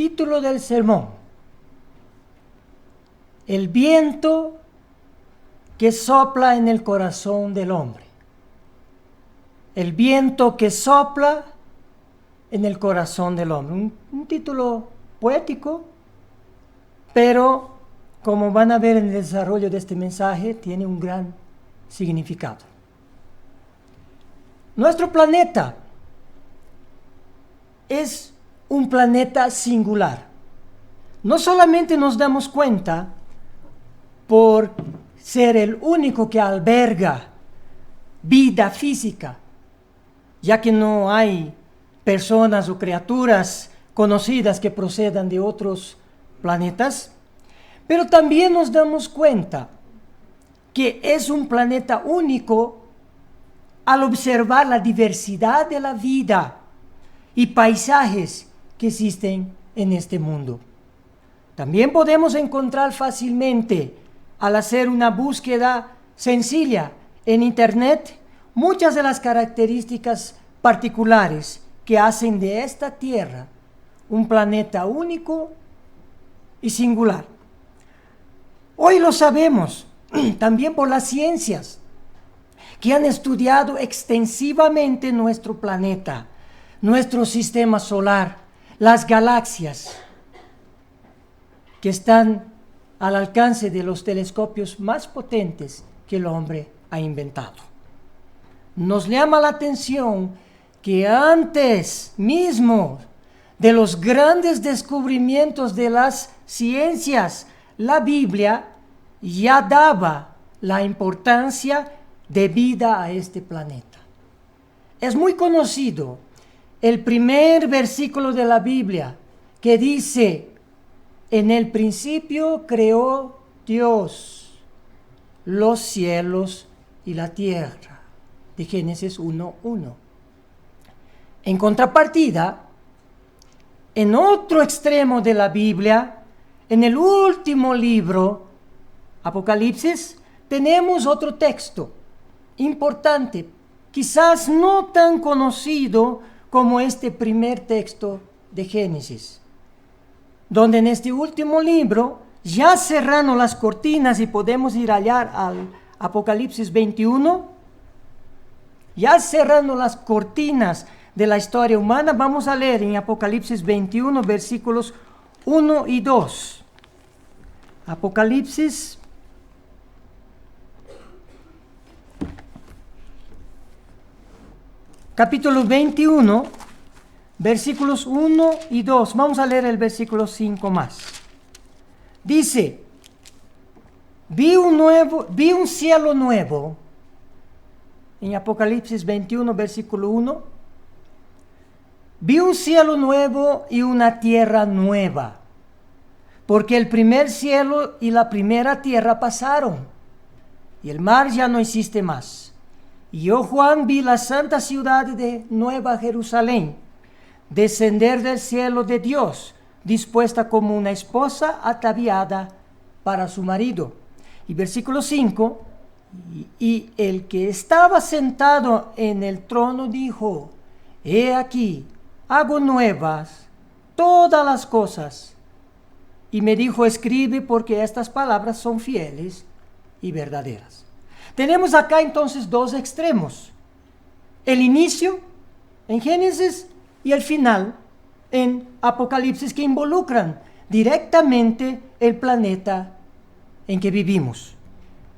título del sermón: el viento que sopla en el corazón del hombre. El viento que sopla en el corazón del hombre. Un título poético, pero como van a ver en el desarrollo de este mensaje, tiene un gran significado. Nuestro planeta es un planeta singular. No solamente nos damos cuenta por ser el único que alberga vida física, ya que no hay personas o criaturas conocidas que procedan de otros planetas, pero también nos damos cuenta que es un planeta único al observar la diversidad de la vida y paisajes que existen en este mundo. También podemos encontrar fácilmente, al hacer una búsqueda sencilla en Internet, muchas de las características particulares que hacen de esta Tierra un planeta único y singular. Hoy lo sabemos también por las ciencias que han estudiado extensivamente nuestro planeta, nuestro sistema solar, las galaxias que están al alcance de los telescopios más potentes que el hombre ha inventado. Nos llama la atención que antes mismo de los grandes descubrimientos de las ciencias, la Biblia ya daba la importancia de vida a este planeta. Es muy conocido el primer versículo de la Biblia que dice: en el principio creó Dios los cielos y la tierra, de Génesis 1:1. En contrapartida, en otro extremo de la Biblia, en el último libro, Apocalipsis, tenemos otro texto importante, quizás no tan conocido como este primer texto de Génesis, donde en este último libro, ya cerrando las cortinas y podemos ir allá al Apocalipsis 21, ya cerrando las cortinas de la historia humana, vamos a leer en Apocalipsis 21 versículos 1 y 2. Apocalipsis capítulo 21, versículos 1 y 2. Vamos a leer el versículo 5 más. Dice: vi un cielo nuevo, en Apocalipsis 21, versículo 1. Vi un cielo nuevo y una tierra nueva, porque el primer cielo y la primera tierra pasaron, y el mar ya no existe más. Y yo, Juan, vi la santa ciudad de Nueva Jerusalén descender del cielo de Dios, dispuesta como una esposa ataviada para su marido. Y versículo 5, y el que estaba sentado en el trono dijo: he aquí, hago nuevas todas las cosas. Y me dijo: escribe, porque estas palabras son fieles y verdaderas. Tenemos acá entonces dos extremos: el inicio en Génesis y el final en Apocalipsis, que involucran directamente el planeta en que vivimos.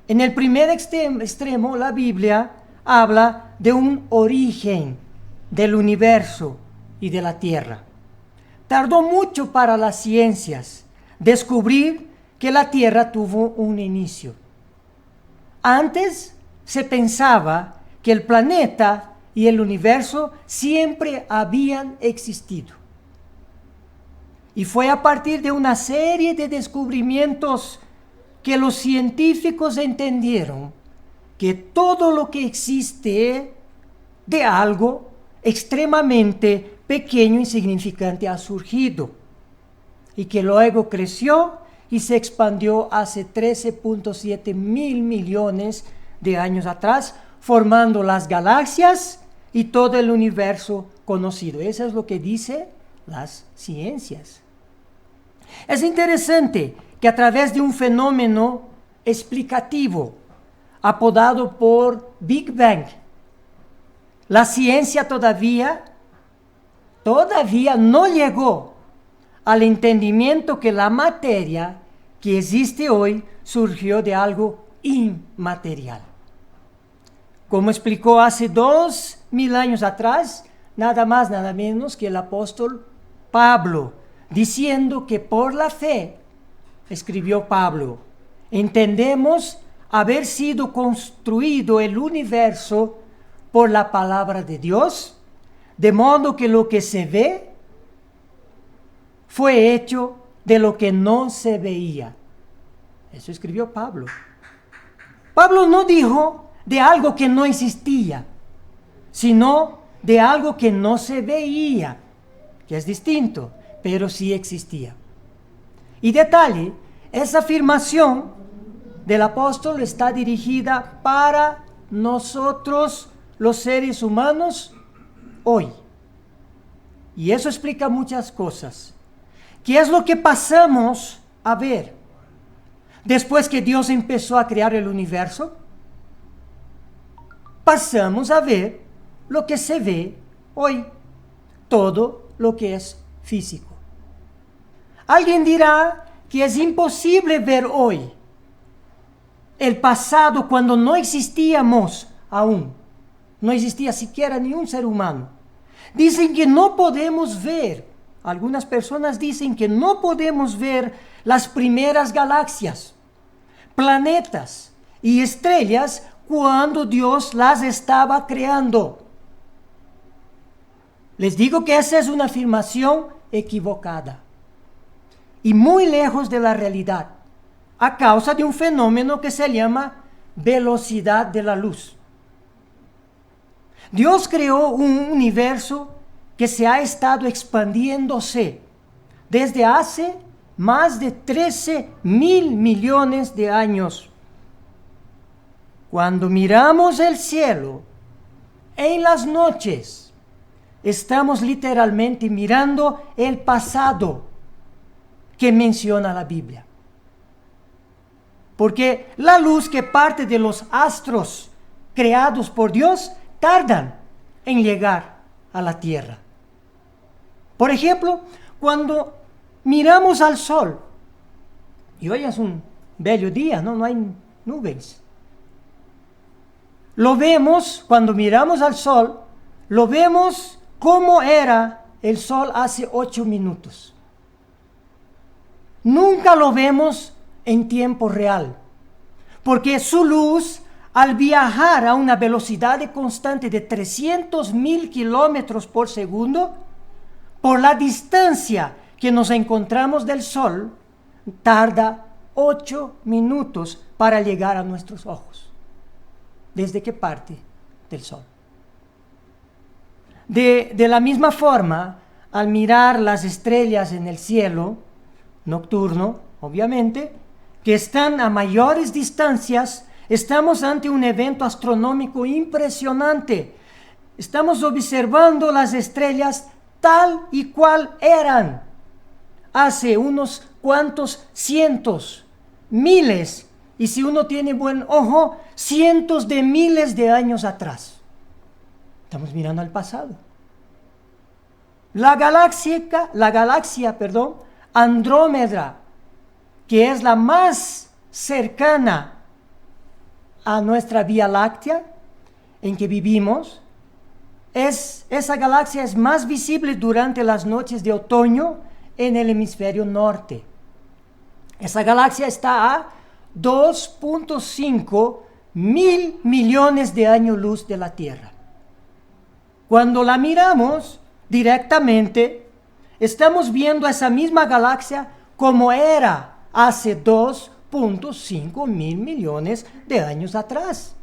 En el primer extremo, la Biblia habla de un origen del universo y de la tierra. Tardó mucho para las ciencias descubrir que la tierra tuvo un inicio. Antes se pensaba que el planeta y el universo siempre habían existido. Y fue a partir de una serie de descubrimientos que los científicos entendieron que todo lo que existe de algo extremadamente pequeño e insignificante ha surgido, y que luego creció y se expandió hace 13.7 mil millones de años atrás, formando las galaxias y todo el universo conocido. Eso es lo que dicen las ciencias. Es interesante que a través de un fenómeno explicativo apodado por Big Bang, la ciencia todavía no llegó al entendimiento que la materia que existe hoy surgió de algo inmaterial. Como explicó hace 2000 años atrás, nada más, nada menos que el apóstol Pablo, diciendo que por la fe, escribió Pablo, entendemos haber sido construido el universo por la palabra de Dios, de modo que lo que se ve fue hecho de lo que no se veía. Eso escribió Pablo. Pablo no dijo de algo que no existía, sino de algo que no se veía, que es distinto, pero sí existía. Y detalle, esa afirmación del apóstol está dirigida para nosotros los seres humanos hoy. Y eso explica muchas cosas. ¿Qué es lo que pasamos a ver después que Dios empezó a crear el universo? Pasamos a ver lo que se ve hoy, todo lo que es físico. Alguien dirá que es imposible ver hoy el pasado cuando no existíamos aún. No existía siquiera ni un ser humano. Dicen que no podemos ver, algunas personas dicen que no podemos ver las primeras galaxias, planetas y estrellas cuando Dios las estaba creando. Les digo que esa es una afirmación equivocada y muy lejos de la realidad, a causa de un fenómeno que se llama velocidad de la luz. Dios creó un universo que se ha estado expandiéndose desde hace más de 13.000 millones de años. Cuando miramos el cielo en las noches, estamos literalmente mirando el pasado que menciona la Biblia. Porque la luz que parte de los astros creados por Dios tardan en llegar a la tierra. Por ejemplo, cuando miramos al sol, y hoy es un bello día, no hay nubes. Lo vemos, cuando miramos al sol, lo vemos como era el sol hace 8 minutos. Nunca lo vemos en tiempo real, porque su luz, al viajar a una velocidad constante de 300.000 kilómetros por segundo, por la distancia que nos encontramos del sol, tarda 8 minutos para llegar a nuestros ojos, desde que parte del sol. De la misma forma, al mirar las estrellas en el cielo nocturno, obviamente, que están a mayores distancias, estamos ante un evento astronómico impresionante. Estamos observando las estrellas tal y cual eran hace unos cuantos cientos, miles, y si uno tiene buen ojo, cientos de miles de años atrás. Estamos mirando al pasado. La galaxia, Andrómeda, que es la más cercana a nuestra Vía Láctea en que vivimos, esa galaxia es más visible durante las noches de otoño en el hemisferio norte. Esa galaxia está a 2.5 mil millones de años luz de la Tierra. Cuando la miramos directamente, estamos viendo esa misma galaxia como era hace 2.5 mil millones de años atrás.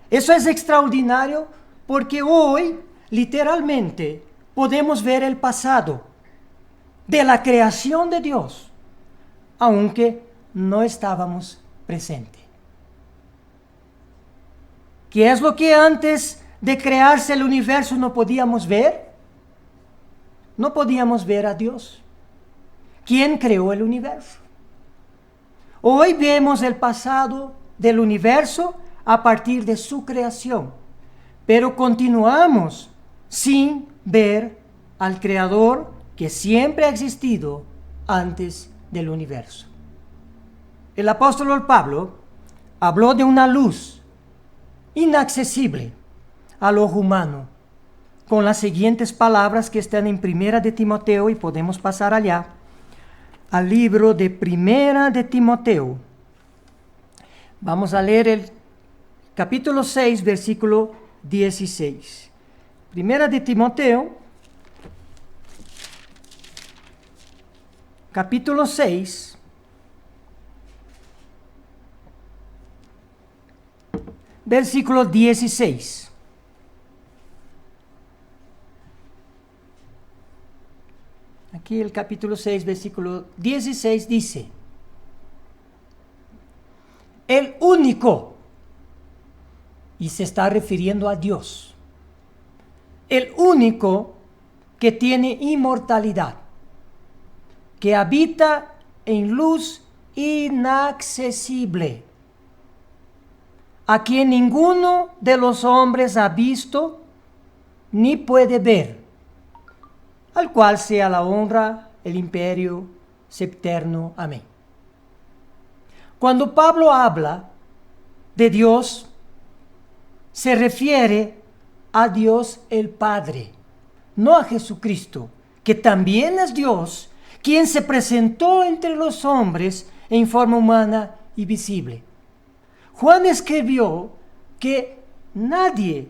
Eso es extraordinario porque hoy, literalmente, podemos ver el pasado de la creación de Dios, aunque no estábamos presentes. ¿Qué es lo que antes de crearse el universo no podíamos ver? No podíamos ver a Dios. ¿quién creó el universo? Hoy vemos el pasado del universo a partir de su creación, pero continuamos sin ver al Creador que siempre ha existido antes del universo. El apóstol Pablo habló de una luz inaccesible al ojo humano, con las siguientes palabras que están en Primera de Timoteo, y podemos pasar allá, al libro de Primera de Timoteo. Vamos a leer el capítulo 6, versículo 16. Primera de Timoteo, capítulo 6, versículo 16. Aquí el capítulo 6, versículo 16 dice: el único, y se está refiriendo a Dios, el único que tiene inmortalidad, que habita en luz inaccesible, a quien ninguno de los hombres ha visto ni puede ver, al cual sea la honra, el imperio sempiterno. Amén. Cuando Pablo habla de Dios, se refiere a Dios el Padre, no a Jesucristo, que también es Dios, quien se presentó entre los hombres en forma humana y visible. Juan escribió que nadie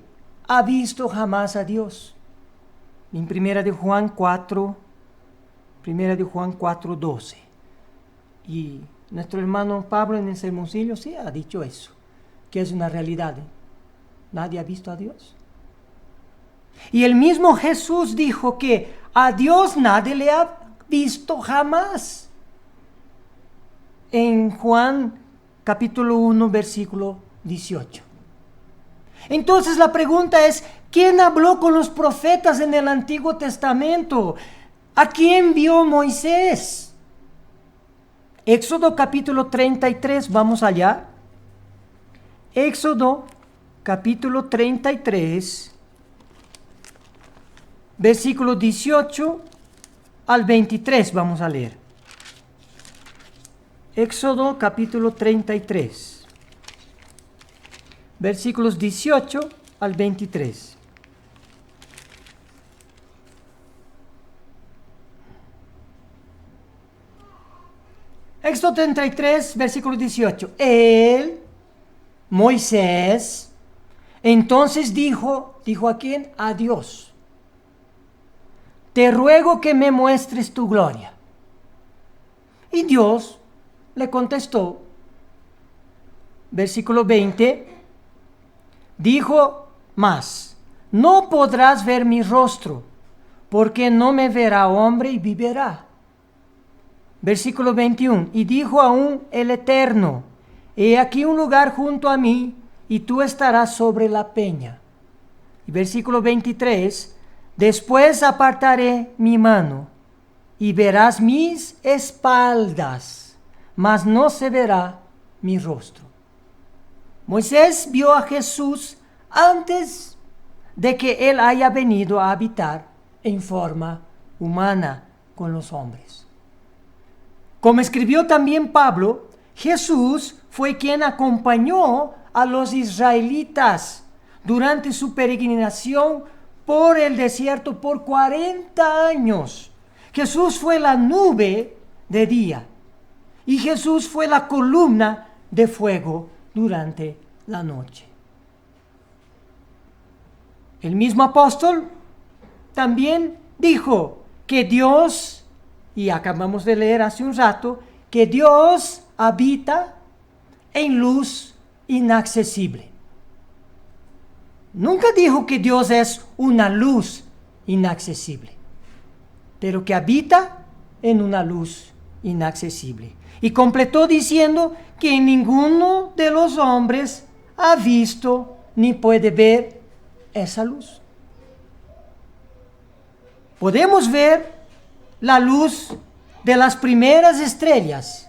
ha visto jamás a Dios. En Primera de Juan 4:12. Y nuestro hermano Pablo en el sermoncillo sí ha dicho eso, que es una realidad. Nadie ha visto a Dios. Y el mismo Jesús dijo que a Dios nadie le ha visto jamás. En Juan capítulo 1, versículo 18. Entonces la pregunta es, ¿quién habló con los profetas en el Antiguo Testamento? ¿A quién vio Moisés? Éxodo capítulo 33, vamos allá. Éxodo capítulo 33, versículo 18 al 23, vamos a leer. Éxodo capítulo 33, versículos 18 al 23. Éxodo 33, versículo 18. Él, Moisés, entonces dijo ¿a quién? A Dios: te ruego que me muestres tu gloria. Y Dios le contestó, versículo 20, dijo más: no podrás ver mi rostro, porque no me verá hombre y vivirá. Versículo 21, y dijo aún el Eterno: he aquí un lugar junto a mí, y tú estarás sobre la peña. Y versículo 23, después apartaré mi mano, y verás mis espaldas, mas no se verá mi rostro. Moisés vio a Jesús antes de que él haya venido a habitar en forma humana con los hombres. Como escribió también Pablo, Jesús fue quien acompañó a los israelitas durante su peregrinación por el desierto por 40 años. Jesús fue la nube de día y Jesús fue la columna de fuego durante la noche. El mismo apóstol también dijo que Dios, y acabamos de leer hace un rato, que Dios habita en luz inaccesible. Nunca dijo que Dios es una luz inaccesible, pero que habita en una luz inaccesible. Y completó diciendo que ninguno de los hombres ha visto ni puede ver esa luz. Podemos ver la luz de las primeras estrellas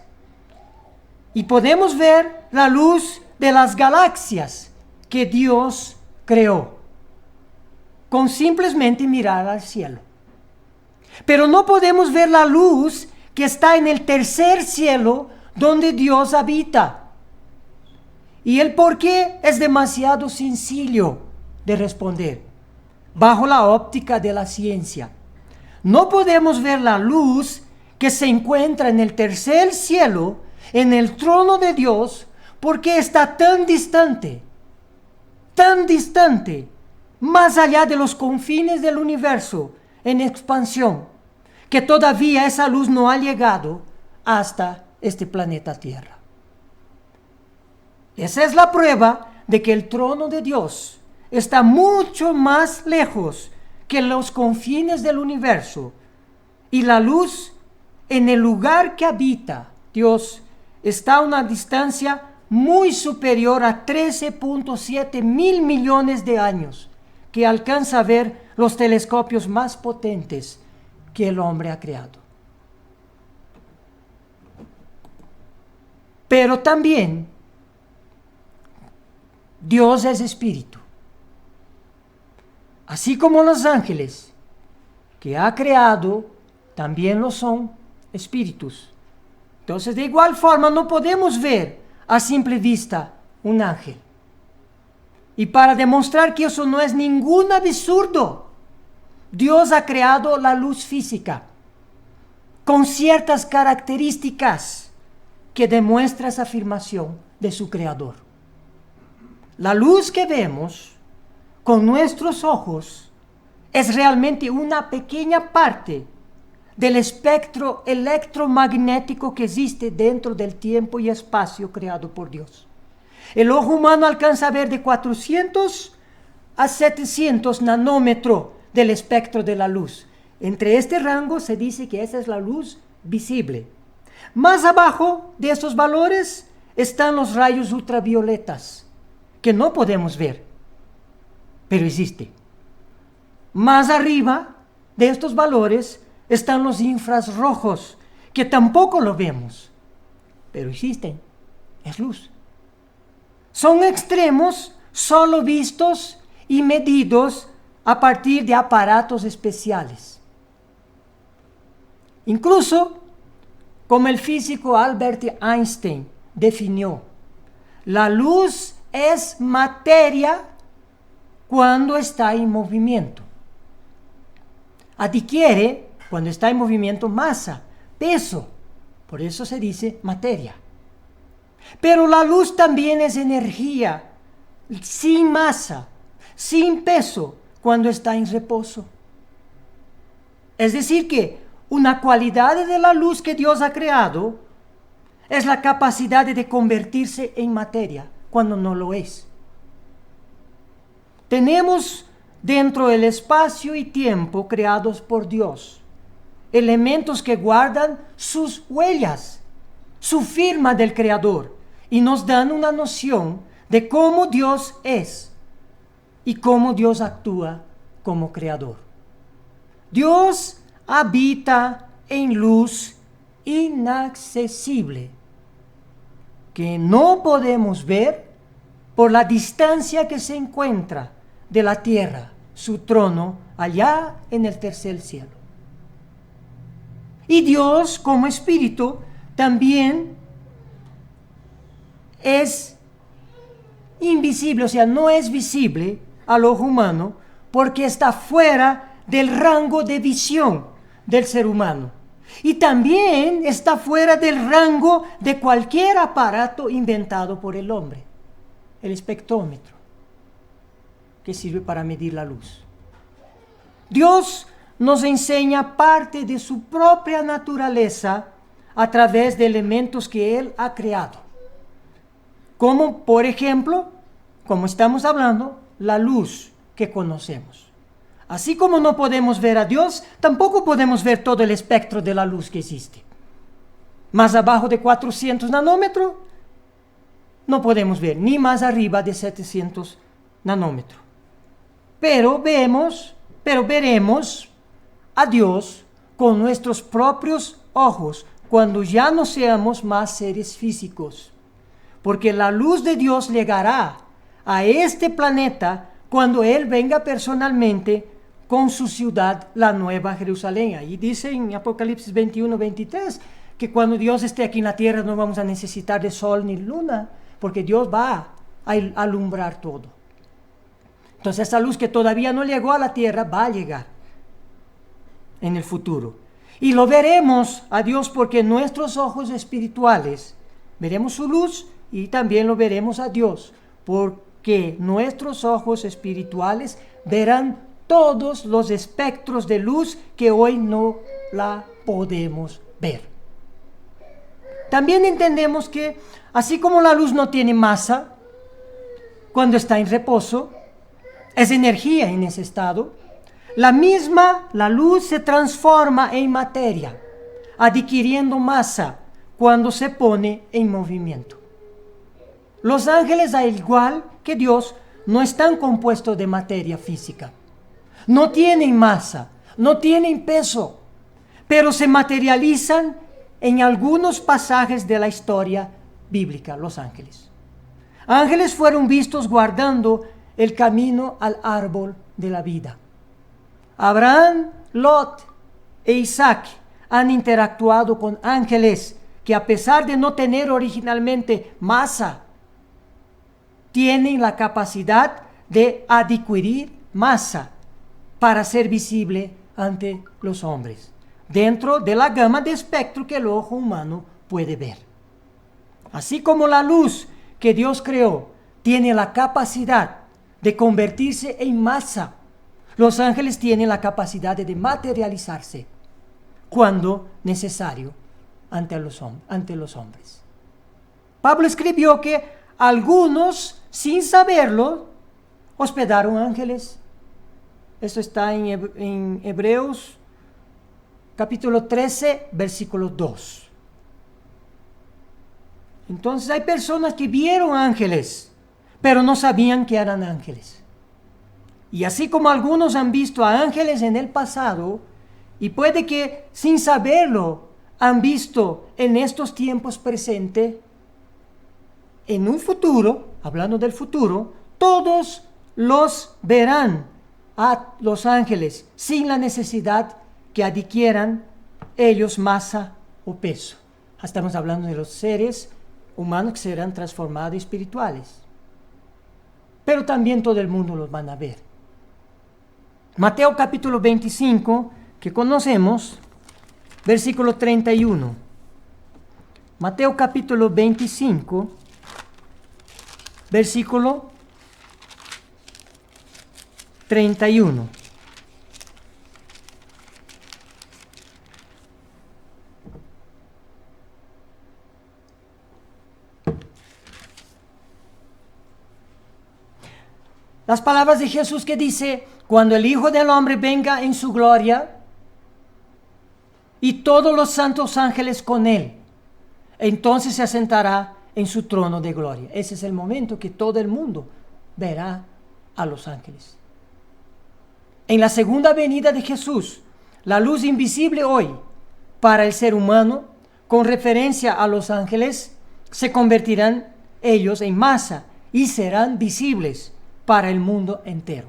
y podemos ver la luz de las galaxias que Dios creó con simplemente mirar al cielo. Pero no podemos ver la luz que está en el tercer cielo donde Dios habita. Y el por qué es demasiado sencillo de responder bajo la óptica de la ciencia. No podemos ver la luz que se encuentra en el tercer cielo, en el trono de Dios, porque está tan distante, más allá de los confines del universo, en expansión, que todavía esa luz no ha llegado hasta este planeta Tierra. Esa es la prueba de que el trono de Dios está mucho más lejos que los confines del universo, y la luz en el lugar que habita Dios está a una distancia muy superior a 13.7 mil millones de años, que alcanza a ver los telescopios más potentes que el hombre ha creado. Pero también Dios es espíritu. Así como los ángeles que ha creado, también lo son espíritus. Entonces, de igual forma, no podemos ver a simple vista un ángel. Y para demostrar que eso no es ningún absurdo, Dios ha creado la luz física con ciertas características que demuestra esa afirmación de su creador. La luz que vemos con nuestros ojos es realmente una pequeña parte del espectro electromagnético que existe dentro del tiempo y espacio creado por Dios. El ojo humano alcanza a ver de 400 a 700 nanómetros del espectro de la luz. Entre este rango se dice que esa es la luz visible. Más abajo de estos valores están los rayos ultravioletas, que no podemos ver, pero existe. Más arriba de estos valores están los infrarrojos, que tampoco lo vemos, pero existen, es luz. Son extremos solo vistos y medidos a partir de aparatos especiales. Incluso, como el físico Albert Einstein definió, la luz es materia cuando está en movimiento. Adquiere, cuando está en movimiento, masa, peso. Por eso se dice materia. Pero la luz también es energía, sin masa, sin peso, cuando está en reposo. Es decir que una cualidad de la luz que Dios ha creado es la capacidad de convertirse en materia cuando no lo es. Tenemos dentro del espacio y tiempo creados por Dios elementos que guardan sus huellas, su firma del Creador, y nos dan una noción de cómo Dios es y cómo Dios actúa como Creador. Dios habita en luz inaccesible, que no podemos ver por la distancia que se encuentra de la tierra, su trono, allá en el tercer cielo. Y Dios, como espíritu, también es invisible, o sea, no es visible al ojo humano, porque está fuera del rango de visión del ser humano. Y también está fuera del rango de cualquier aparato inventado por el hombre, el espectrómetro, que sirve para medir la luz. Dios nos enseña parte de su propia naturaleza a través de elementos que Él ha creado. Como, por ejemplo, como estamos hablando, la luz que conocemos. Así como no podemos ver a Dios, tampoco podemos ver todo el espectro de la luz que existe. Más abajo de 400 nanómetros, no podemos ver, ni más arriba de 700 nanómetros. Pero veremos a Dios con nuestros propios ojos cuando ya no seamos más seres físicos, porque la luz de Dios llegará a este planeta cuando Él venga personalmente con su ciudad, la Nueva Jerusalén. Ahí dice en Apocalipsis 21-23 que cuando Dios esté aquí en la tierra no vamos a necesitar de sol ni luna, porque Dios va a alumbrar todo. Entonces esa luz que todavía no llegó a la tierra va a llegar en el futuro. Y lo veremos a Dios porque nuestros ojos espirituales veremos su luz y también lo veremos a Dios porque nuestros ojos espirituales verán todos los espectros de luz que hoy no la podemos ver. También entendemos que así como la luz no tiene masa cuando está en reposo, es energía en ese estado, la luz se transforma en materia, adquiriendo masa cuando se pone en movimiento. Los ángeles, al igual que Dios, no están compuestos de materia física. No tienen masa, no tienen peso, pero se materializan en algunos pasajes de la historia bíblica, los ángeles. Ángeles fueron vistos guardando el camino al árbol de la vida. Abraham, Lot e Isaac han interactuado con ángeles que, a pesar de no tener originalmente masa, tienen la capacidad de adquirir masa para ser visible ante los hombres, dentro de la gama de espectro que el ojo humano puede ver. Así como la luz que Dios creó tiene la capacidad de convertirse en masa, los ángeles tienen la capacidad de materializarse cuando necesario ante los hombres. Pablo escribió que algunos, sin saberlo, hospedaron ángeles. Esto está en Hebreos capítulo 13, versículo 2. Entonces hay personas que vieron ángeles, pero no sabían que eran ángeles. Y así como algunos han visto a ángeles en el pasado, y puede que sin saberlo han visto en estos tiempos presentes, en un futuro, hablando del futuro, todos los verán a los ángeles sin la necesidad que adquieran ellos masa o peso. Estamos hablando de los seres humanos que serán transformados espirituales. Pero también todo el mundo los van a ver. Mateo capítulo 25, que conocemos, versículo 31. Mateo capítulo 25, versículo 31. Las palabras de Jesús que dice: cuando el Hijo del Hombre venga en su gloria y todos los santos ángeles con él, entonces se sentará en su trono de gloria. Ese es el momento que todo el mundo verá a los ángeles. En la segunda venida de Jesús, la luz invisible hoy para el ser humano, con referencia a los ángeles, se convertirán ellos en masa y serán visibles para el mundo entero.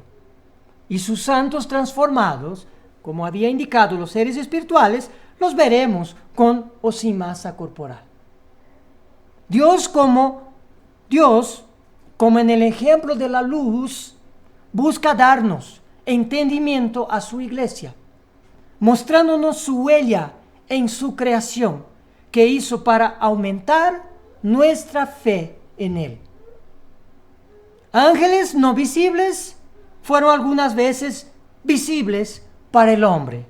Y sus santos transformados, como había indicado los seres espirituales, los veremos con o sin masa corporal. Dios, como en el ejemplo de la luz, busca darnos entendimiento a su iglesia, mostrándonos su huella en su creación, que hizo para aumentar nuestra fe en Él. Ángeles no visibles fueron algunas veces visibles para el hombre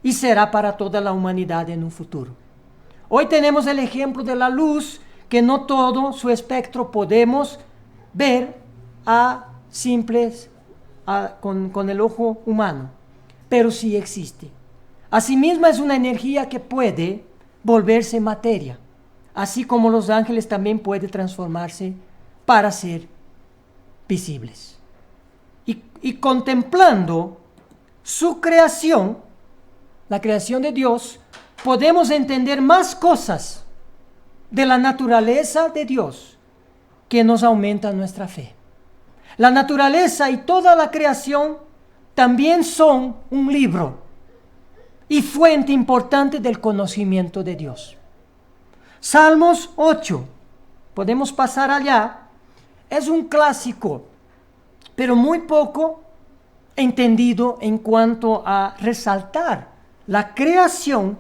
y será para toda la humanidad en un futuro. Hoy tenemos el ejemplo de la luz, que no todo su espectro podemos ver con el ojo humano, pero sí existe. Asimismo es una energía que puede volverse materia, así como los ángeles también pueden transformarse para ser visibles. Y contemplando su creación, la creación de Dios, podemos entender más cosas de la naturaleza de Dios que nos aumenta nuestra fe. La naturaleza y toda la creación también son un libro y fuente importante del conocimiento de Dios. Salmos 8, podemos pasar allá, es un clásico, pero muy poco entendido en cuanto a resaltar la creación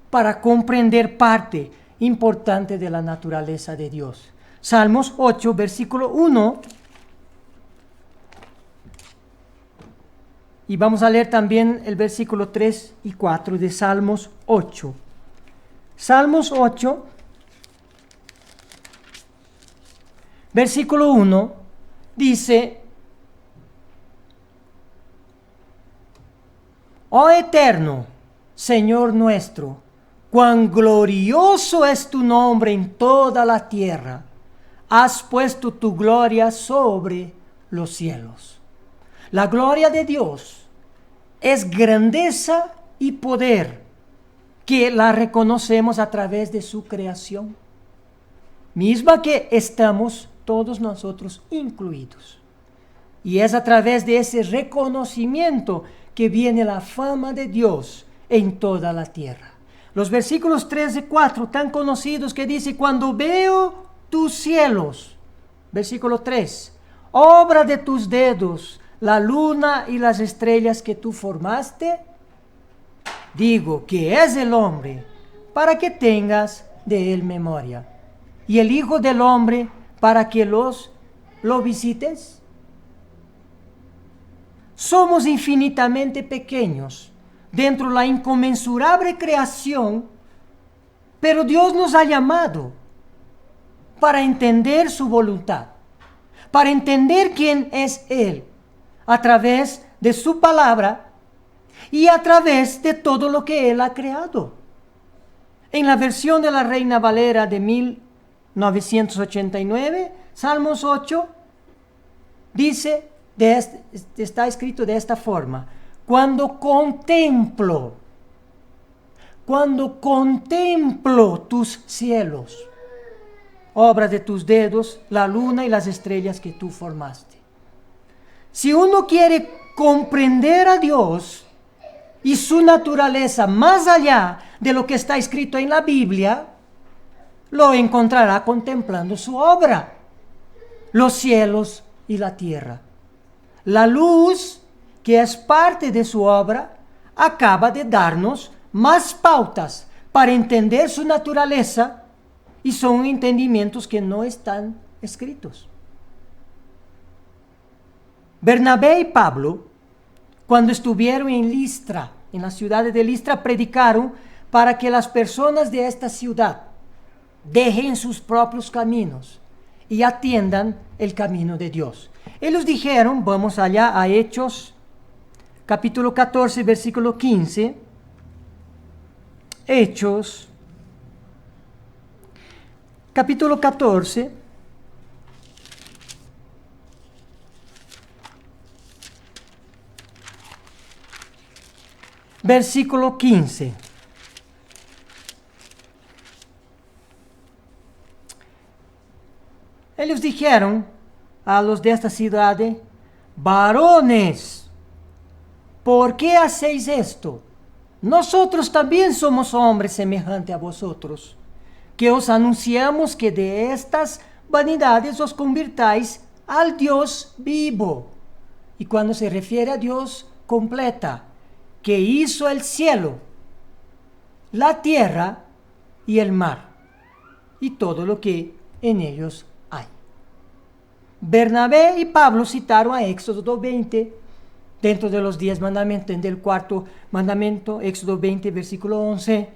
para comprender parte importante de la naturaleza de Dios. Salmos 8, versículo 1. Y vamos a leer también el versículo 3 y 4 de Salmos 8. Salmos 8, versículo 1, dice: Oh eterno, Señor nuestro, cuán glorioso es tu nombre en toda la tierra. Has puesto tu gloria sobre los cielos. La gloria de Dios es grandeza y poder que la reconocemos a través de su creación, misma que estamos todos nosotros incluidos. Y es a través de ese reconocimiento que viene la fama de Dios en toda la tierra. Los versículos 3 y 4 tan conocidos que dice: cuando veo tus cielos, versículo 3, obra de tus dedos, la luna y las estrellas que tú formaste, digo que es el hombre para que tengas de él memoria, y el Hijo del Hombre para que lo visites. Somos infinitamente pequeños dentro de la inconmensurable creación, pero Dios nos ha llamado para entender su voluntad, para entender quién es Él, a través de su palabra y a través de todo lo que Él ha creado. En la versión de la Reina Valera de 1989, Salmos 8, dice, está escrito de esta forma: cuando contemplo tus cielos, obra de tus dedos, la luna y las estrellas que tú formaste. Si uno quiere comprender a Dios y su naturaleza más allá de lo que está escrito en la Biblia, lo encontrará contemplando su obra, los cielos y la tierra. La luz, que es parte de su obra, acaba de darnos más pautas para entender su naturaleza, y son entendimientos que no están escritos. Bernabé y Pablo, cuando estuvieron en Listra, en la ciudad de Listra, predicaron para que las personas de esta ciudad dejen sus propios caminos y atiendan el camino de Dios. Ellos dijeron, vamos allá a Hechos, capítulo 14, versículo 15. Hechos, capítulo 14, versículo 15. Ellos dijeron a los de esta ciudad: varones, ¿por qué hacéis esto? Nosotros también somos hombres semejantes a vosotros, que os anunciamos que de estas vanidades os convirtáis al Dios vivo. Y cuando se refiere a Dios, completa: que hizo el cielo, la tierra y el mar, y todo lo que en ellos hay. Bernabé y Pablo citaron a Éxodo 20, dentro de los 10 mandamientos, del cuarto mandamiento, Éxodo 20, versículo 11,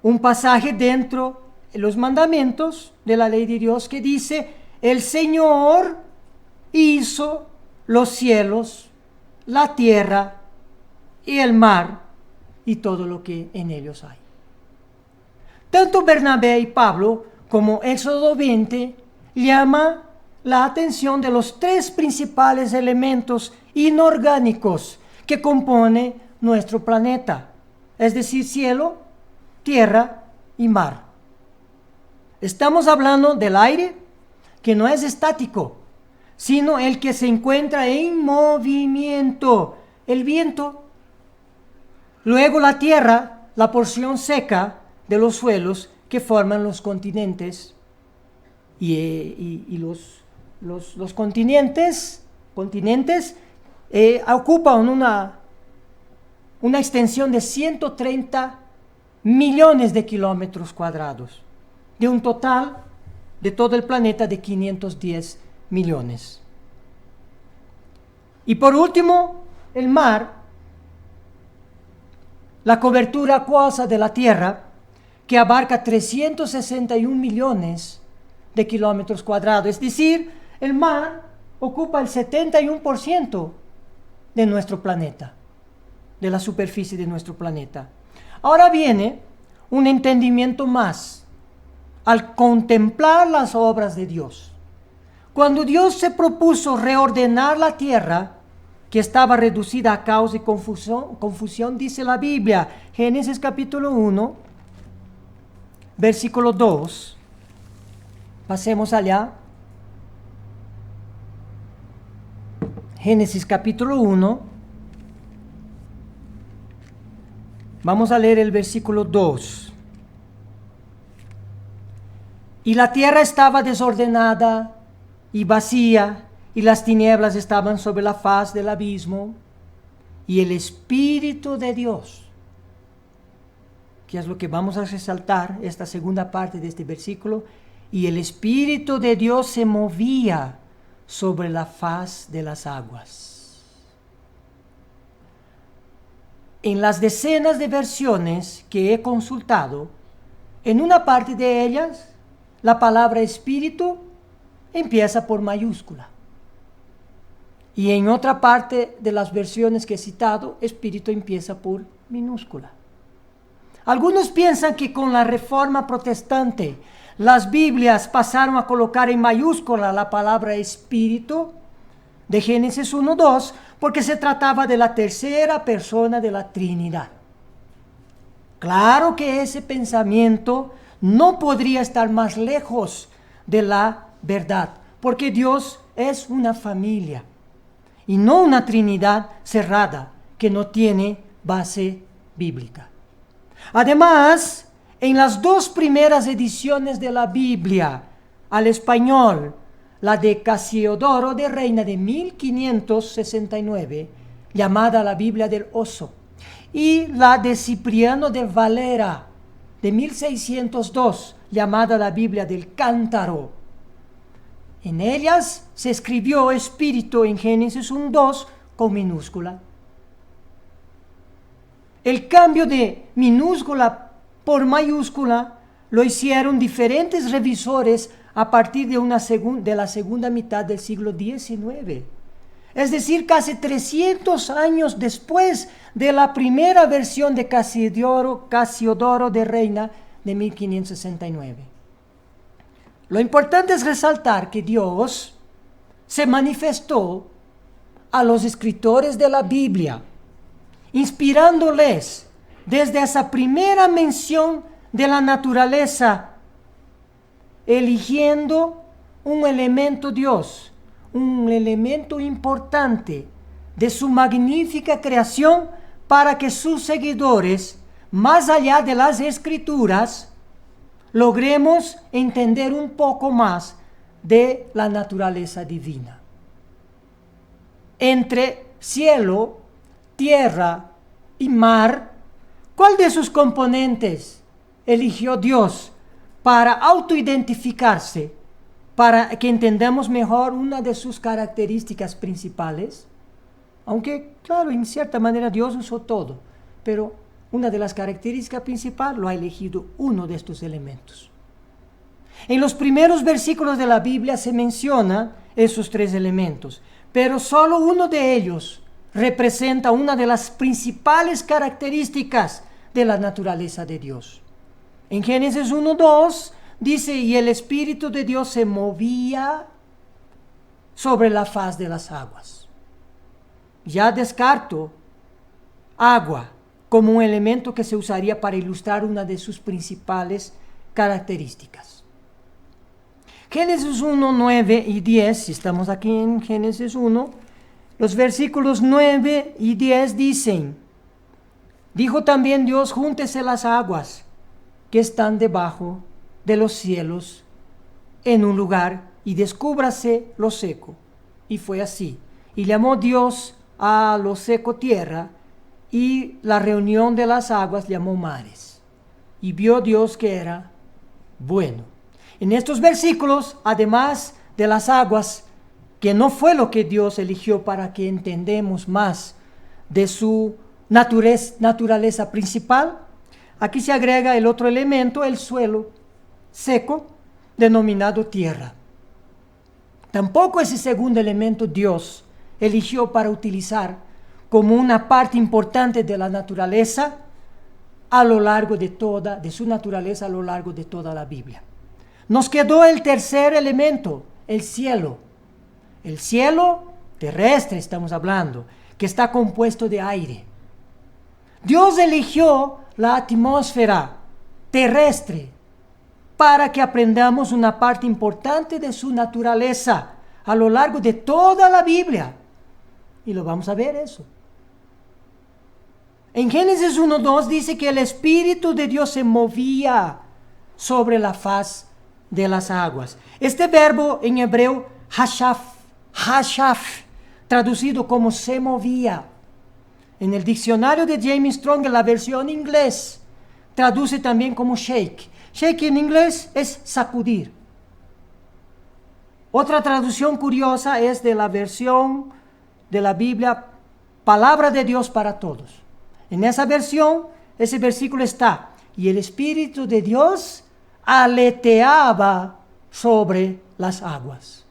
un pasaje dentro de los mandamientos de la ley de Dios que dice: el Señor hizo los cielos, la tierra y el mar y todo lo que en ellos hay. Tanto Bernabé y Pablo como Éxodo 20 llama la atención de los 3 principales elementos inorgánicos que compone nuestro planeta, es decir, cielo, tierra y mar. Estamos hablando del aire, que no es estático, sino el que se encuentra en movimiento, el viento. Luego la tierra, la porción seca de los suelos que forman los continentes. Y los continentes ocupan una extensión de 130 millones de kilómetros cuadrados, de un total de todo el planeta de 510 millones. Y por último, el mar, la cobertura acuosa de la Tierra, que abarca 361 millones de kilómetros cuadrados. Es decir, el mar ocupa el 71% de nuestro planeta, de la superficie de nuestro planeta. Ahora viene un entendimiento más al contemplar las obras de Dios. Cuando Dios se propuso reordenar la tierra, que estaba reducida a caos y confusión, dice la Biblia, Génesis capítulo 1, versículo 2. Pasemos allá. Génesis capítulo 1. Vamos a leer el versículo 2. Y la tierra estaba desordenada y vacía, y las tinieblas estaban sobre la faz del abismo, y el Espíritu de Dios, que es lo que vamos a resaltar, esta segunda parte de este versículo, y el Espíritu de Dios se movía sobre la faz de las aguas. En las decenas de versiones que he consultado, en una parte de ellas, la palabra espíritu empieza por mayúscula. Y en otra parte de las versiones que he citado, espíritu empieza por minúscula. Algunos piensan que con la Reforma Protestante, las Biblias pasaron a colocar en mayúscula la palabra espíritu de Génesis 1:2, porque se trataba de la tercera persona de la Trinidad. Claro que ese pensamiento no podría estar más lejos de la verdad, porque Dios es una familia y no una Trinidad cerrada que no tiene base bíblica. Además, en las dos primeras ediciones de la Biblia al español, la de Casiodoro de Reina de 1569, llamada la Biblia del Oso, y la de Cipriano de Valera de 1602, llamada la Biblia del Cántaro. En ellas se escribió espíritu en Génesis 1:2 con minúscula. El cambio de minúscula por mayúscula lo hicieron diferentes revisores a partir de la segunda mitad del siglo XIX. Es decir, casi 300 años después de la primera versión de Casiodoro de Reina de 1569. Lo importante es resaltar que Dios se manifestó a los escritores de la Biblia, inspirándoles desde esa primera mención de la naturaleza, eligiendo un elemento Dios, un elemento importante de su magnífica creación para que sus seguidores, más allá de las Escrituras, logremos entender un poco más de la naturaleza divina. Entre cielo, tierra y mar, ¿cuál de sus componentes eligió Dios para autoidentificarse, para que entendamos mejor una de sus características principales? Aunque, claro, en cierta manera Dios usó todo, pero una de las características principales lo ha elegido uno de estos elementos. En los primeros versículos de la Biblia se menciona esos tres elementos, pero solo uno de ellos representa una de las principales características de la naturaleza de Dios. En Génesis 1:2 dice, y el Espíritu de Dios se movía sobre la faz de las aguas. Ya descarto agua, como un elemento que se usaría para ilustrar una de sus principales características. Génesis 1, 9 y 10, si estamos aquí en Génesis 1, los versículos 9 y 10 dicen: dijo también Dios, júntese las aguas que están debajo de los cielos en un lugar y descúbrase lo seco. Y fue así. Y llamó Dios a lo seco tierra, y la reunión de las aguas llamó mares. Y vio Dios que era bueno. En estos versículos, además de las aguas, que no fue lo que Dios eligió para que entendamos más de su naturaleza principal, aquí se agrega el otro elemento, el suelo seco, denominado tierra. Tampoco ese segundo elemento Dios eligió para utilizar como una parte importante de la naturaleza a lo largo de su naturaleza a lo largo de toda la Biblia. Nos quedó el tercer elemento, el cielo. El cielo terrestre estamos hablando, que está compuesto de aire. Dios eligió la atmósfera terrestre para que aprendamos una parte importante de su naturaleza a lo largo de toda la Biblia. Y lo vamos a ver eso. En Génesis 1:2 dice que el Espíritu de Dios se movía sobre la faz de las aguas. Este verbo en hebreo, hashaf, traducido como se movía. En el diccionario de James Strong, en la versión inglés, traduce también como shake. Shake en inglés es sacudir. Otra traducción curiosa es de la versión de la Biblia, Palabra de Dios para Todos. En esa versión, ese versículo está: y el Espíritu de Dios aleteaba sobre las aguas.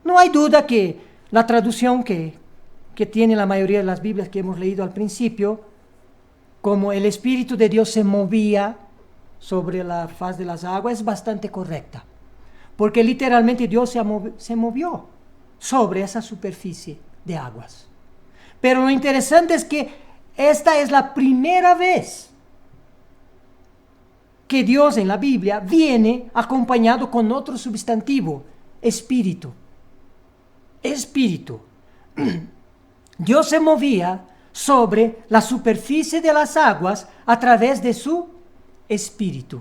No hay duda que la traducción que tiene la mayoría de las Biblias que hemos leído al principio, como el Espíritu de Dios se movía sobre la faz de las aguas, es bastante correcta. Porque literalmente Dios se movió sobre esa superficie de aguas. Pero lo interesante es que esta es la primera vez que Dios en la Biblia viene acompañado con otro sustantivo, espíritu. Espíritu. Dios se movía sobre la superficie de las aguas a través de su espíritu.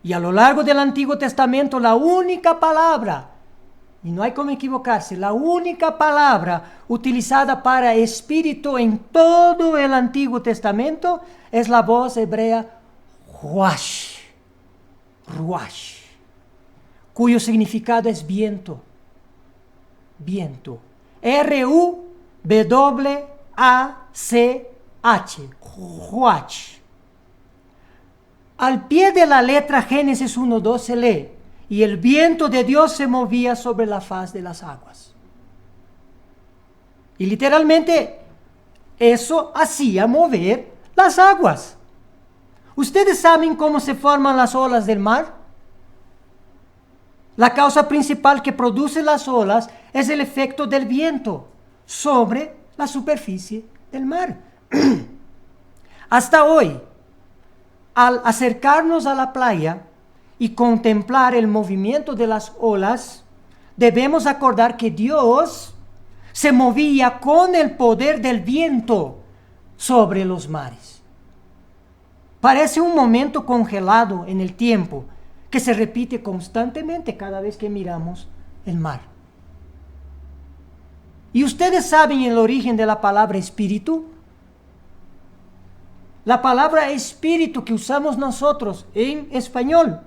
Y a lo largo del Antiguo Testamento, la única palabra, y no hay como equivocarse, la única palabra utilizada para espíritu en todo el Antiguo Testamento es la voz hebrea ruach, cuyo significado es viento. Viento. R-U-W-A-C-H. Ruach. Al pie de la letra Génesis 1:2 se lee: y el viento de Dios se movía sobre la faz de las aguas. Y literalmente eso hacía mover las aguas. ¿Ustedes saben cómo se forman las olas del mar? La causa principal que produce las olas es el efecto del viento sobre la superficie del mar. Hasta hoy, al acercarnos a la playa y contemplar el movimiento de las olas, debemos acordar que Dios se movía con el poder del viento sobre los mares. Parece un momento congelado en el tiempo que se repite constantemente cada vez que miramos el mar. ¿Y ustedes saben el origen de la palabra espíritu? La palabra espíritu que usamos nosotros en español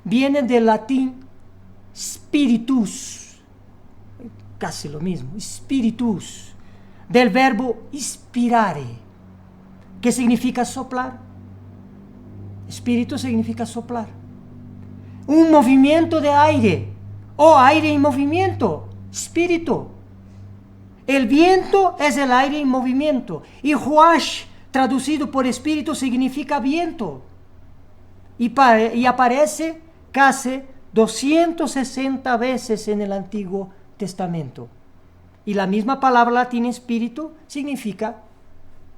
viene del latín spiritus, casi lo mismo, spiritus, del verbo inspirare, que significa soplar. Espíritu significa soplar. Un movimiento de aire, o aire en movimiento, espíritu. El viento es el aire en movimiento, y ruach, traducido por espíritu, significa viento. Y aparece casi 260 veces en el Antiguo Testamento. Y la misma palabra latina espíritu significa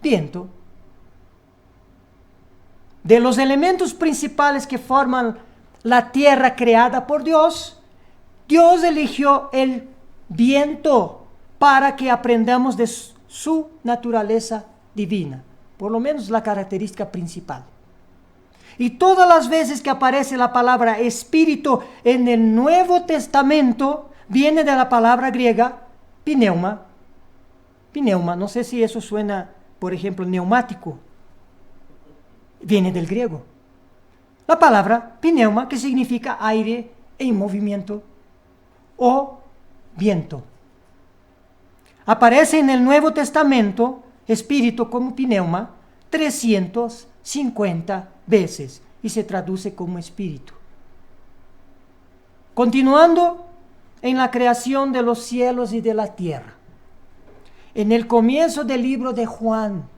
Viento. De los elementos principales que forman la tierra creada por Dios, Dios eligió el viento para que aprendamos de su naturaleza divina, por lo menos la característica principal. Y todas las veces que aparece la palabra espíritu en el Nuevo Testamento, viene de la palabra griega pneuma. Pneuma, no sé si eso suena, por ejemplo, neumático. Viene del griego. La palabra pneuma, que significa aire en movimiento o viento. Aparece en el Nuevo Testamento espíritu como pneuma 350 veces y se traduce como espíritu. Continuando en la creación de los cielos y de la tierra. En el comienzo del libro de Juan,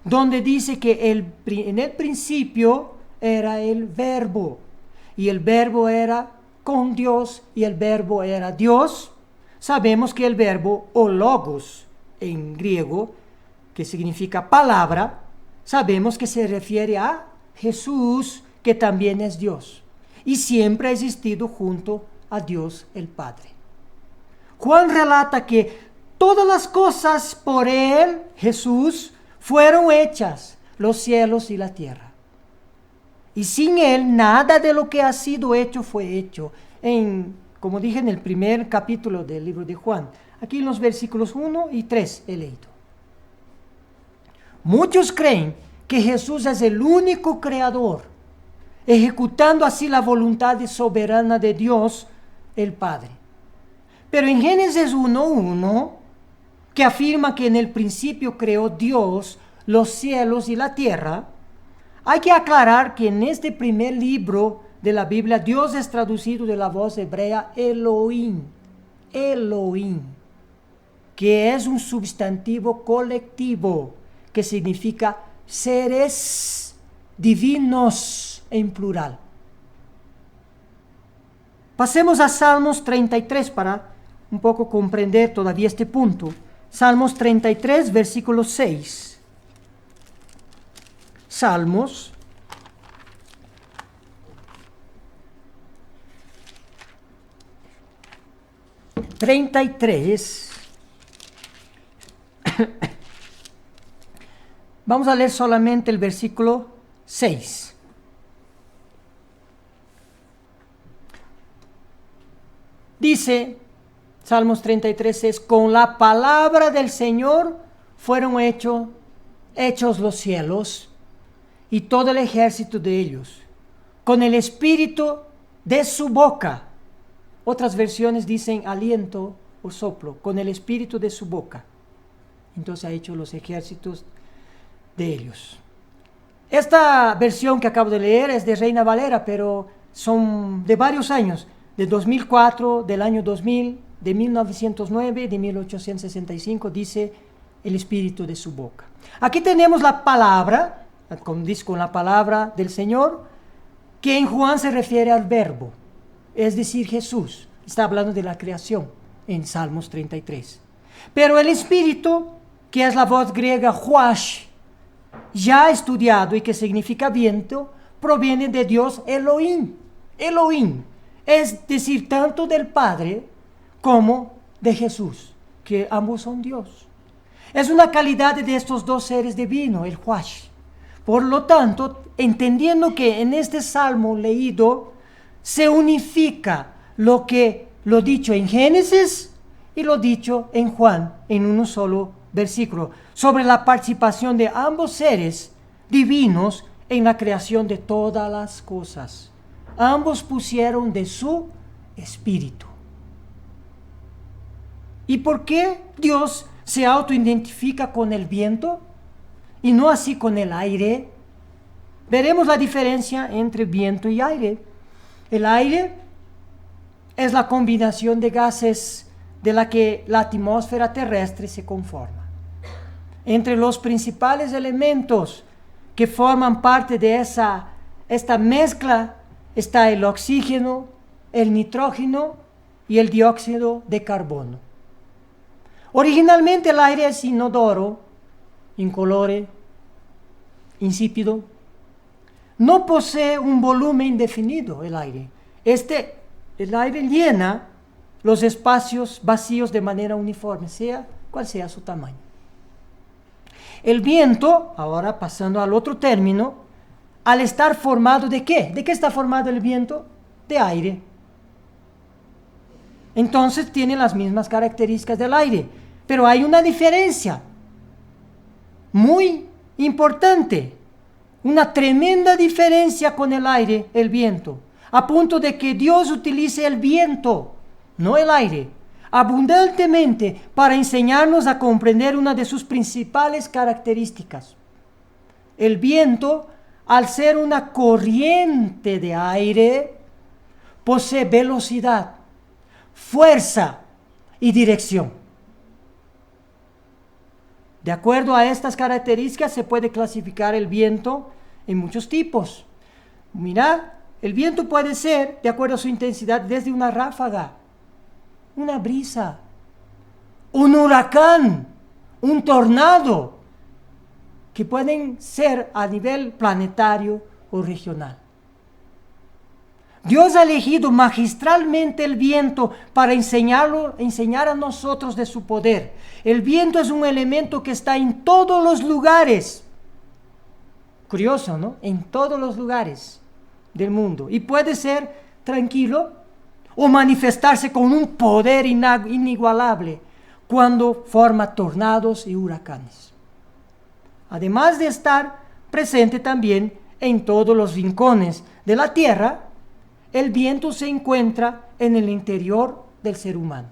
donde dice que en el principio era el verbo, y el verbo era con Dios, y el verbo era Dios. Sabemos que el verbo o logos en griego, que significa palabra, sabemos que se refiere a Jesús, que también es Dios, y siempre ha existido junto a Dios el Padre. Juan relata que todas las cosas por Él, Jesús, fueron hechas, los cielos y la tierra. Y sin Él, nada de lo que ha sido hecho fue hecho. Como dije en el primer capítulo del libro de Juan, aquí en los versículos 1 y 3 he leído. Muchos creen que Jesús es el único creador, ejecutando así la voluntad soberana de Dios, el Padre. Pero en Génesis 1:1, que afirma que en el principio creó Dios los cielos y la tierra, hay que aclarar que en este primer libro de la Biblia, Dios es traducido de la voz hebrea Elohim, Elohim, que es un sustantivo colectivo, que significa seres divinos en plural. Pasemos a Salmos 33 para un poco comprender todavía este punto. Salmos 33, versículo 6. Salmos 33. Vamos a leer solamente el versículo 6. Dice Salmos 33 es: con la palabra del Señor fueron hechos los cielos y todo el ejército de ellos, con el espíritu de su boca. Otras versiones dicen aliento o soplo, con el espíritu de su boca. Entonces ha hecho los ejércitos de ellos. Esta versión que acabo de leer es de Reina Valera, pero son de varios años, de 2004, del año 2000, de 1909, de 1865, dice el espíritu de su boca. Aquí tenemos la palabra, como dice, con la palabra del Señor, que en Juan se refiere al verbo, es decir, Jesús. Está hablando de la creación en Salmos 33. Pero el espíritu, que es la voz griega huash, ya estudiado y que significa viento, proviene de Dios Elohim. Elohim, es decir, tanto del Padre como de Jesús, que ambos son Dios. Es una calidad de estos dos seres divinos, el huash. Por lo tanto, entendiendo que en este salmo leído se unifica lo dicho en Génesis y lo dicho en Juan en un solo versículo, sobre la participación de ambos seres divinos en la creación de todas las cosas. Ambos pusieron de su espíritu. ¿Y por qué Dios se autoidentifica con el viento y no así con el aire? Veremos la diferencia entre viento y aire. El aire es la combinación de gases de la que la atmósfera terrestre se conforma. Entre los principales elementos que forman parte de esta mezcla está el oxígeno, el nitrógeno y el dióxido de carbono. Originalmente el aire es inodoro incolore, insípido. No posee un volumen definido el aire. El aire llena los espacios vacíos de manera uniforme, sea cual sea su tamaño. El viento, ahora pasando al otro término, al estar formado ¿de qué? ¿De qué está formado el viento? De aire. Entonces tiene las mismas características del aire, pero hay una diferencia muy importante, una tremenda diferencia con el aire, el viento, a punto de que Dios utilice el viento, no el aire, abundantemente para enseñarnos a comprender una de sus principales características. El viento, al ser una corriente de aire, posee velocidad, fuerza y dirección. De acuerdo a estas características se puede clasificar el viento en muchos tipos. Mira, el viento puede ser, de acuerdo a su intensidad, desde una ráfaga, una brisa, un huracán, un tornado, que pueden ser a nivel planetario o regional. Dios ha elegido magistralmente el viento para enseñar a nosotros de su poder. El viento es un elemento que está en todos los lugares. Curioso, ¿no? En todos los lugares del mundo. Y puede ser tranquilo o manifestarse con un poder inigualable cuando forma tornados y huracanes. Además de estar presente también en todos los rincones de la tierra, el viento se encuentra en el interior del ser humano.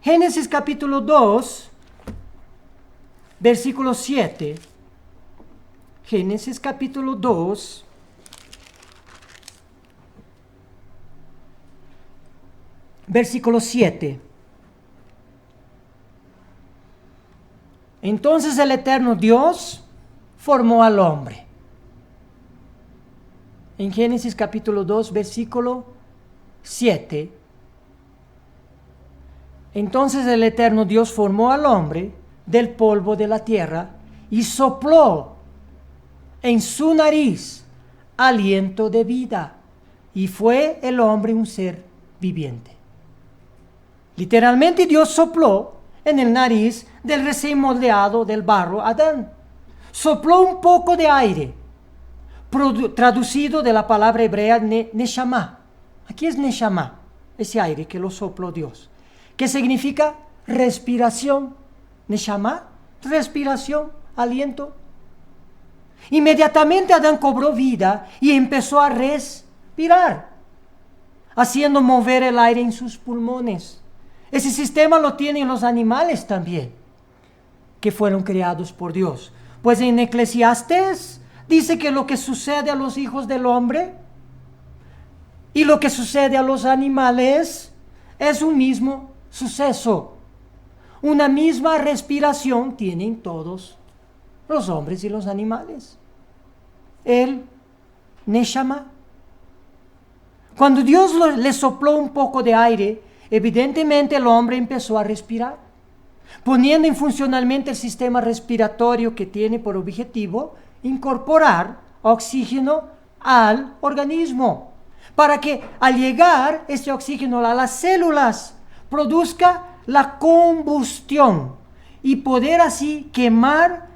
Génesis capítulo 2, versículo 7. Génesis capítulo 2, versículo 7. Entonces el eterno Dios formó al hombre. En Génesis capítulo 2, versículo 7. Entonces el eterno Dios formó al hombre del polvo de la tierra y sopló en su nariz aliento de vida, y fue el hombre un ser viviente. Literalmente Dios sopló en el nariz del recién moldeado del barro Adán. Sopló un poco de aire, traducido de la palabra hebrea neshama. Aquí es neshama, ese aire que lo sopló Dios, que significa respiración. Neshama, respiración, aliento. Inmediatamente Adán cobró vida y empezó a respirar, haciendo mover el aire en sus pulmones. Ese sistema lo tienen los animales también, que fueron creados por Dios. Pues en Eclesiastés dice que lo que sucede a los hijos del hombre y lo que sucede a los animales es un mismo suceso. Una misma respiración tienen todos los hombres y los animales. El neshama. Cuando Dios le sopló un poco de aire, evidentemente el hombre empezó a respirar, poniendo en funcionamiento el sistema respiratorio que tiene por objetivo incorporar oxígeno al organismo, para que al llegar este oxígeno a las células produzca la combustión y poder así quemar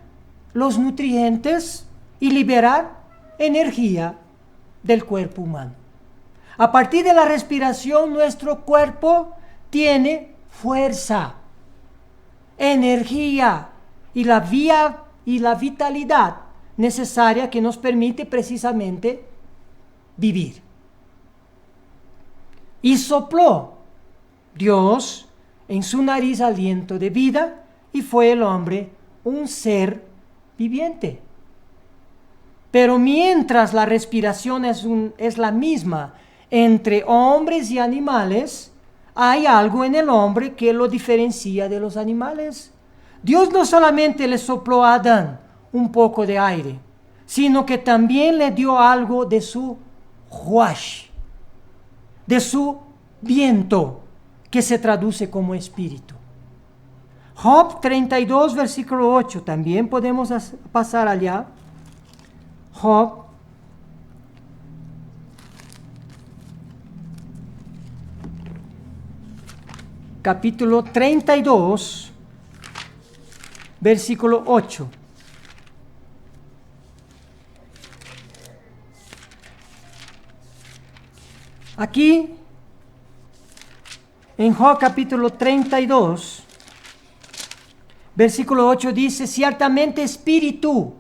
los nutrientes y liberar energía del cuerpo humano. A partir de la respiración, nuestro cuerpo tiene fuerza, energía y la vitalidad necesaria que nos permite precisamente vivir. Y sopló Dios en su nariz aliento de vida, y fue el hombre un ser viviente. Pero mientras la respiración es la misma entre hombres y animales, hay algo en el hombre que lo diferencia de los animales. Dios no solamente le sopló a Adán un poco de aire, sino que también le dio algo de su ruach, de su viento, que se traduce como espíritu. Job 32, versículo 8, también podemos pasar allá. Job capítulo 32, versículo 8. Aquí, en Job capítulo 32, versículo 8 dice, ciertamente espíritu.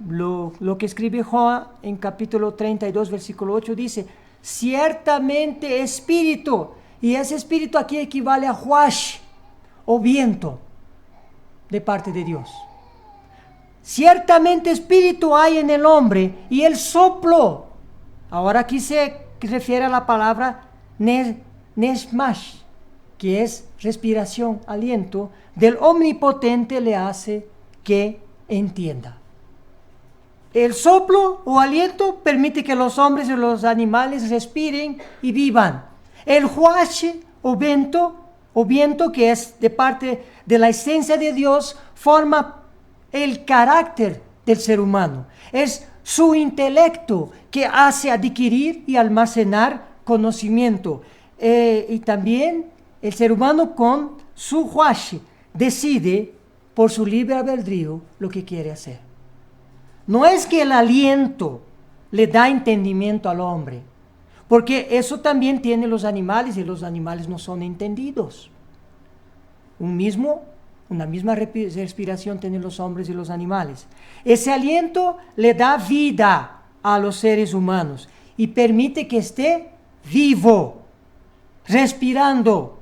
Lo que escribe Job en capítulo 32, versículo 8 dice, ciertamente espíritu. Y ese espíritu aquí equivale a huash, o viento, de parte de Dios. Ciertamente espíritu hay en el hombre, y el soplo. Ahora aquí se refiere a la palabra neshmash, que es respiración, aliento, del omnipotente le hace que entienda. El soplo o aliento permite que los hombres y los animales respiren y vivan. El huash o viento, que es de parte de la esencia de Dios, forma el carácter del ser humano. Es su intelecto que hace adquirir y almacenar conocimiento. Y también el ser humano con su huash decide por su libre albedrío lo que quiere hacer. No es que el aliento le da entendimiento al hombre, porque eso también tienen los animales y los animales no son entendidos. Una misma respiración tienen los hombres y los animales. Ese aliento le da vida a los seres humanos y permite que esté vivo, respirando.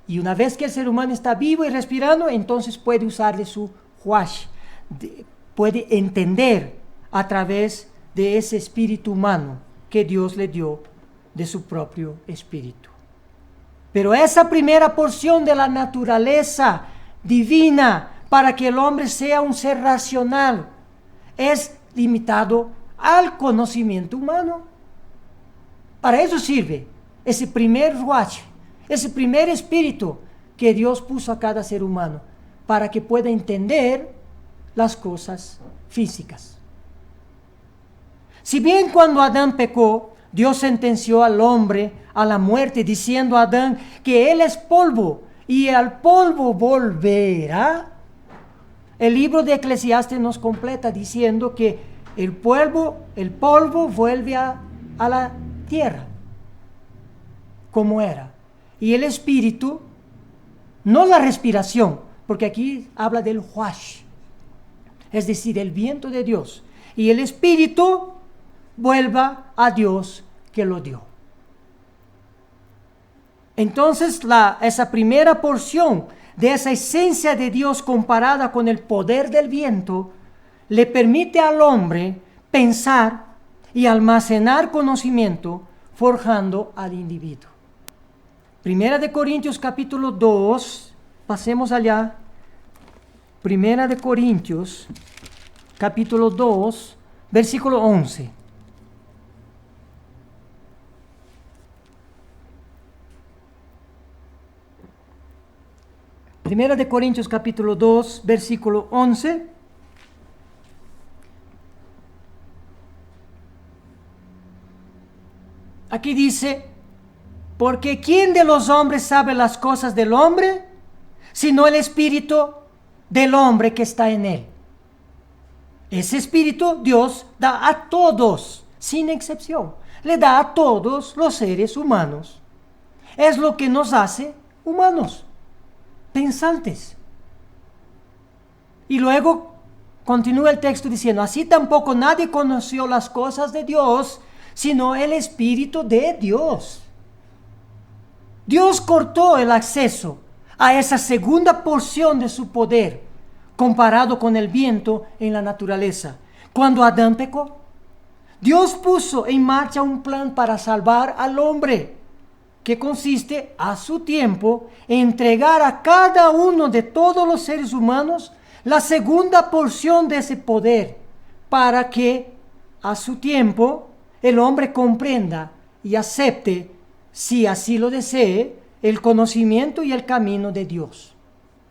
Y una vez que el ser humano está vivo y respirando, entonces puede usar de su huash, puede entender a través de ese espíritu humano que Dios le dio de su propio espíritu. Pero esa primera porción de la naturaleza divina para que el hombre sea un ser racional es limitado al conocimiento humano. Para eso sirve ese primer ruach, ese primer espíritu que Dios puso a cada ser humano para que pueda entender las cosas físicas. Si bien cuando Adán pecó, Dios sentenció al hombre a la muerte diciendo a Adán que él es polvo y al polvo volverá. El libro de Eclesiastes nos completa diciendo que el polvo vuelve a la tierra como era. Y el espíritu, no la respiración, porque aquí habla del huash, es decir, el viento de Dios. Y el espíritu vuelva a Dios que lo dio. Entonces esa primera porción de esa esencia de Dios comparada con el poder del viento le permite al hombre pensar y almacenar conocimiento, forjando al individuo. Primera de Corintios capítulo 2, pasemos allá. Primera de Corintios capítulo 2, versículo 11. Primera de Corintios capítulo 2, versículo 11. Aquí dice, porque ¿quién de los hombres sabe las cosas del hombre, sino el espíritu del hombre que está en él? Ese espíritu Dios da a todos, sin excepción. Le da a todos los seres humanos. Es lo que nos hace humanos, pensantes. Y luego continúa el texto diciendo, así tampoco nadie conoció las cosas de Dios, sino el Espíritu de Dios. Dios cortó el acceso a esa segunda porción de su poder, comparado con el viento en la naturaleza. Cuando Adán pecó, Dios puso en marcha un plan para salvar al hombre, que consiste a su tiempo en entregar a cada uno de todos los seres humanos la segunda porción de ese poder, para que a su tiempo el hombre comprenda y acepte, si así lo desee, el conocimiento y el camino de Dios.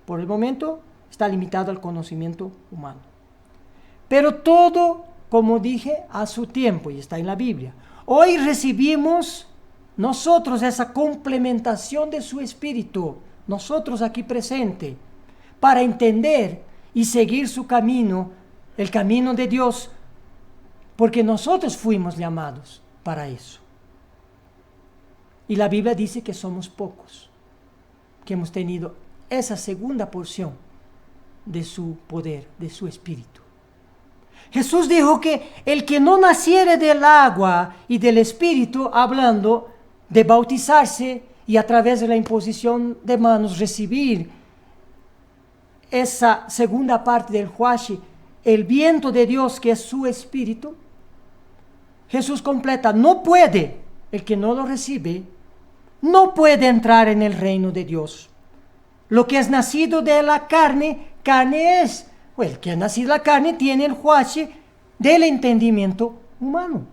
Por el momento está limitado al conocimiento humano. Pero todo, como dije, a su tiempo, y está en la Biblia. Hoy recibimos nosotros esa complementación de su Espíritu, nosotros aquí presentes, para entender y seguir su camino, el camino de Dios, porque nosotros fuimos llamados para eso. Y la Biblia dice que somos pocos, que hemos tenido esa segunda porción de su poder, de su Espíritu. Jesús dijo que el que no naciere del agua y del Espíritu, hablando de bautizarse y a través de la imposición de manos recibir esa segunda parte del huashi, el viento de Dios que es su Espíritu, Jesús completa, no puede, el que no lo recibe, no puede entrar en el reino de Dios. Lo que es nacido de la carne, carne es. El que ha nacido de la carne tiene el huashi del entendimiento humano.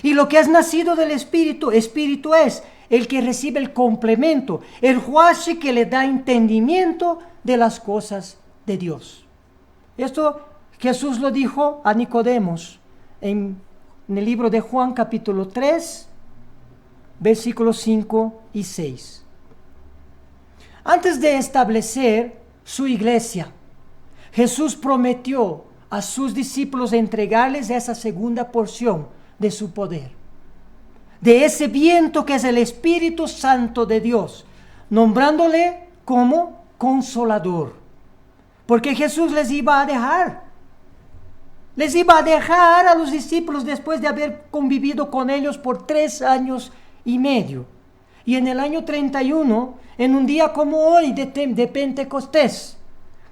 Y lo que es nacido del Espíritu, Espíritu es el que recibe el complemento, el huashi que le da entendimiento de las cosas de Dios. Esto Jesús lo dijo a Nicodemos en el libro de Juan capítulo 3, versículos 5 y 6. Antes de establecer su iglesia, Jesús prometió a sus discípulos entregarles esa segunda porción de su poder, de ese viento que es el Espíritu Santo de Dios, nombrándole como Consolador, porque Jesús les iba a dejar a los discípulos después de haber convivido con ellos por 3 años y medio. Y en el año 31, en un día como hoy de Pentecostés,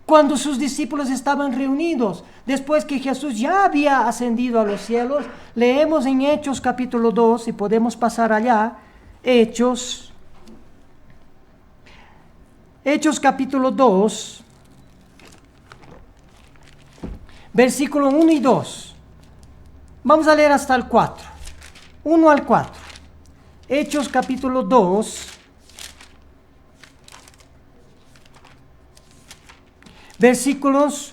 cuando sus discípulos estaban reunidos, después que Jesús ya había ascendido a los cielos, leemos en Hechos capítulo 2, y podemos pasar allá, Hechos capítulo 2, versículo 1 y 2. Vamos a leer hasta el 4, 1 al 4. Hechos capítulo 2, versículos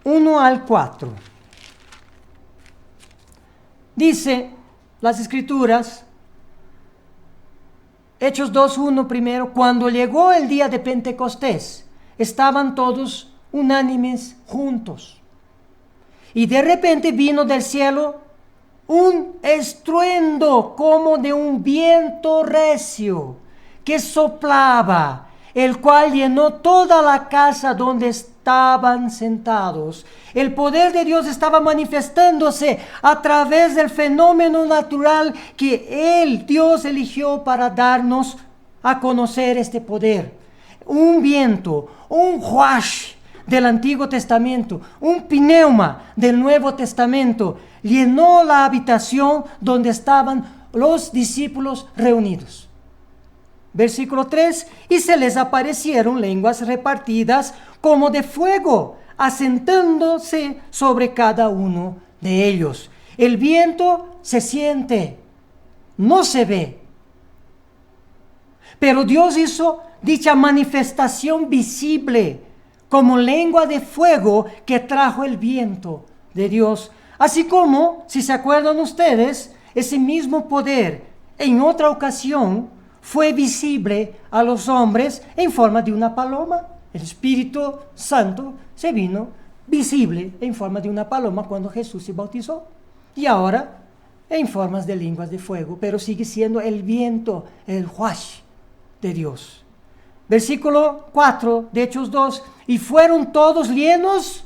1 al 4. Dice las Escrituras, Hechos 2:1 primero, cuando llegó el día de Pentecostés, estaban todos unánimes juntos. Y de repente vino del cielo un estruendo como de un viento recio que soplaba, el cual llenó toda la casa donde estaban sentados. El poder de Dios estaba manifestándose a través del fenómeno natural que Dios eligió para darnos a conocer este poder. Un viento, un huash del Antiguo Testamento, un pneuma del Nuevo Testamento, llenó la habitación donde estaban los discípulos reunidos. Versículo 3, y se les aparecieron lenguas repartidas como de fuego, asentándose sobre cada uno de ellos. El viento se siente, no se ve. Pero Dios hizo dicha manifestación visible, como lengua de fuego que trajo el viento de Dios. Así como, si se acuerdan ustedes, ese mismo poder en otra ocasión fue visible a los hombres en forma de una paloma. El Espíritu Santo se vino visible en forma de una paloma cuando Jesús se bautizó. Y ahora en formas de lenguas de fuego, pero sigue siendo el viento, el huash de Dios. Versículo 4 de Hechos 2, y fueron todos llenos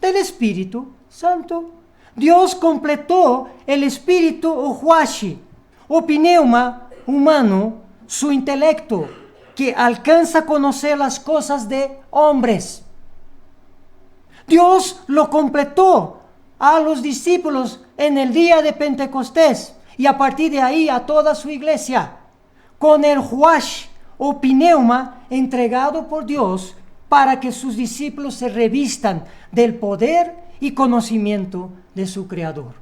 del Espíritu Santo. Dios completó el espíritu o huashi, o pneuma humano, su intelecto, que alcanza a conocer las cosas de hombres. Dios lo completó a los discípulos en el día de Pentecostés y a partir de ahí a toda su iglesia, con el huash o pneuma entregado por Dios para que sus discípulos se revistan del poder y conocimiento de su Creador.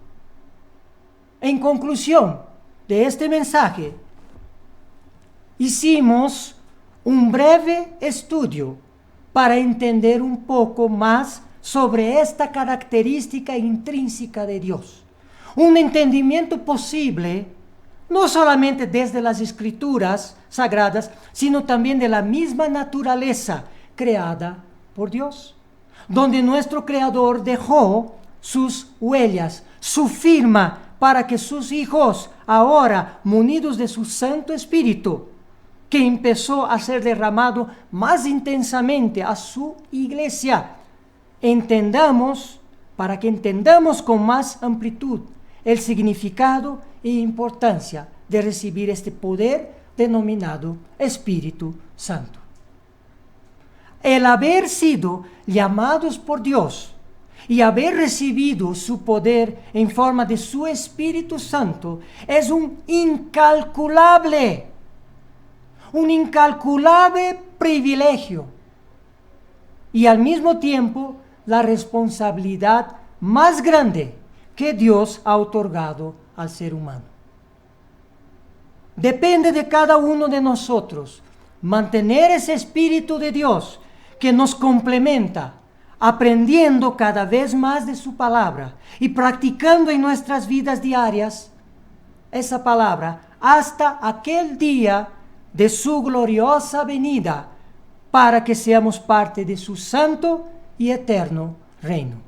En conclusión de este mensaje, hicimos un breve estudio para entender un poco más sobre esta característica intrínseca de Dios. Un entendimiento posible, no solamente desde las Escrituras sagradas, sino también de la misma naturaleza creada por Dios, donde nuestro Creador dejó sus huellas, su firma, para que sus hijos, ahora munidos de su Santo Espíritu, que empezó a ser derramado más intensamente a su iglesia, para que entendamos con más amplitud el significado e importancia de recibir este poder denominado Espíritu Santo. El haber sido llamados por Dios y haber recibido su poder en forma de su Espíritu Santo es un incalculable privilegio y al mismo tiempo la responsabilidad más grande que Dios ha otorgado al ser humano. Depende de cada uno de nosotros mantener ese Espíritu de Dios que nos complementa, aprendiendo cada vez más de su palabra y practicando en nuestras vidas diarias esa palabra hasta aquel día de su gloriosa venida, para que seamos parte de su santo y eterno reino.